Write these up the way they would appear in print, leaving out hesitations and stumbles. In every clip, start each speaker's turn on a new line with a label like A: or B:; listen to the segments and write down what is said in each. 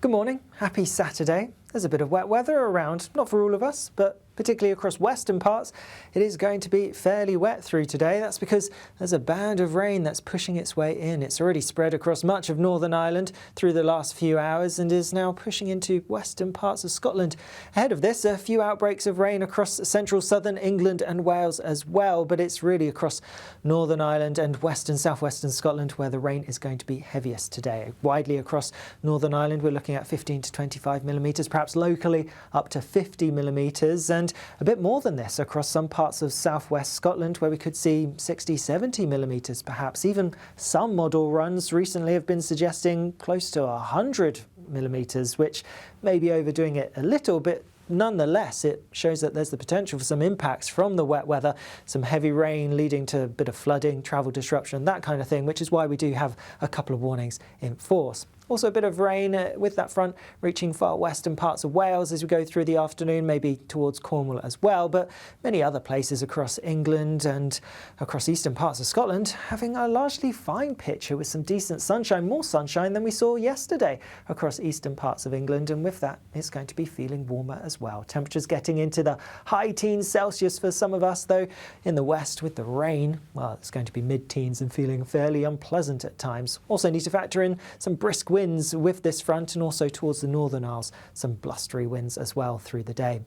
A: Good morning, happy Saturday. There's a bit of wet weather around, not for all of us, but particularly across western parts, it is going to be fairly wet through today. That's because there's a band of rain that's pushing its way in. It's already spread across much of Northern Ireland through the last few hours and is now pushing into western parts of Scotland. Ahead of this, a few outbreaks of rain across central southern England and Wales as well, but it's really across Northern Ireland and western southwestern Scotland where the rain is going to be heaviest today. Widely across Northern Ireland, we're looking at 15 to 25 millimetres, perhaps locally up to 50 millimetres, and a bit more than this across some parts of southwest Scotland where we could see 60, 70 millimetres perhaps. Even some model runs recently have been suggesting close to 100 millimetres, which may be overdoing it a little bit. Nonetheless, it shows that there's the potential for some impacts from the wet weather, some heavy rain leading to a bit of flooding, travel disruption, that kind of thing, which is why we do have a couple of warnings in force. Also a bit of rain with that front reaching far western parts of Wales as we go through the afternoon, maybe towards Cornwall as well, but many other places across England and across eastern parts of Scotland having a largely fine picture with some decent sunshine, more sunshine than we saw yesterday across eastern parts of England, and with that it's going to be feeling warmer as well. Temperatures getting into the high teens Celsius for some of us, though in the west with the rain, well, it's going to be mid-teens and feeling fairly unpleasant at times. Also need to factor in some brisk winds with this front and also towards the Northern Isles, some blustery winds as well through the day.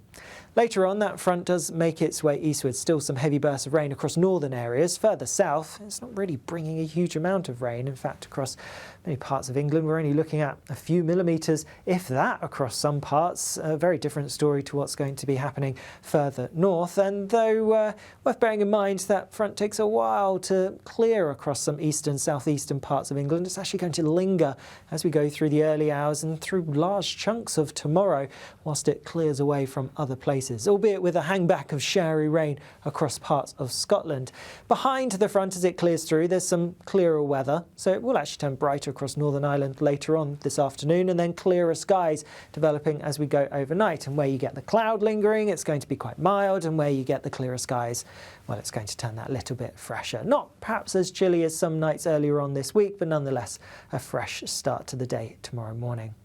A: Later on, that front does make its way eastwards, still some heavy bursts of rain across northern areas. Further south, it's not really bringing a huge amount of rain. In fact, across many parts of England, we're only looking at a few millimetres, if that, across some parts. A very different story to what's going to be happening further north. And though worth bearing in mind that front takes a while to clear across some eastern, southeastern parts of England, it's actually going to linger as we go through the early hours and through large chunks of tomorrow whilst it clears away from other places, albeit with a hangback of showery rain across parts of Scotland. Behind the front as it clears through, there's some clearer weather, so it will actually turn brighter across Northern Ireland later on this afternoon, and then clearer skies developing as we go overnight. And where you get the cloud lingering, it's going to be quite mild, and where you get the clearer skies, well, it's going to turn that little bit fresher. Not perhaps as chilly as some nights earlier on this week, but nonetheless a fresh start to the day tomorrow morning.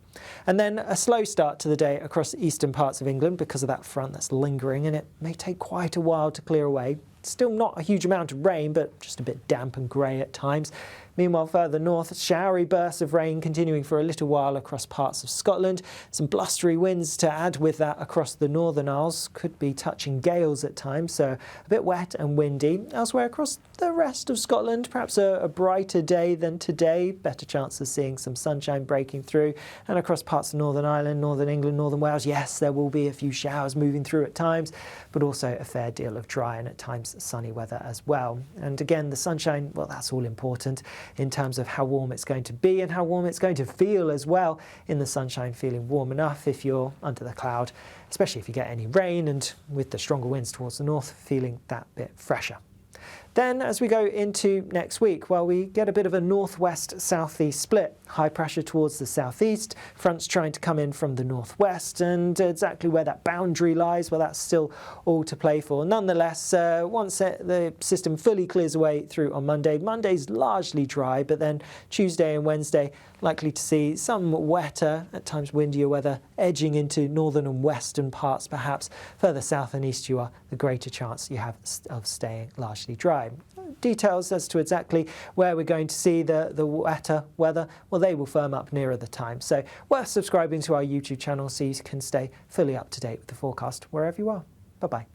A: And then a slow start to the day across eastern parts of England because of that front that's lingering, and it may take quite a while to clear away. Still not a huge amount of rain, but just a bit damp and grey at times. Meanwhile, further north, showery bursts of rain continuing for a little while across parts of Scotland. Some blustery winds to add with that across the Northern Isles. Could be touching gales at times, so a bit wet and windy. Elsewhere across the rest of Scotland, perhaps a brighter day than today. Better chance of seeing some sunshine breaking through. And across parts of Northern Ireland, Northern England, Northern Wales, yes, there will be a few showers moving through at times, but also a fair deal of dry and at times sunny weather as well. And again, the sunshine, well, that's all important in terms of how warm it's going to be and how warm it's going to feel as well. In the sunshine, feeling warm enough if you're under the cloud, especially if you get any rain, and with the stronger winds towards the north, feeling that bit fresher. Then as we go into next week, well, we get a bit of a northwest-southeast split. High pressure towards the southeast, fronts trying to come in from the northwest, and exactly where that boundary lies, well, that's still all to play for. Nonetheless, once the system fully clears away through on Monday, Monday's largely dry, but then Tuesday and Wednesday likely to see some wetter, at times windier weather, edging into northern and western parts perhaps. Further south and east you are, the greater chance you have of staying largely dry. Details as to exactly where we're going to see the wetter weather, well, they will firm up nearer the time. So worth subscribing to our YouTube channel so you can stay fully up to date with the forecast wherever you are. Bye-bye.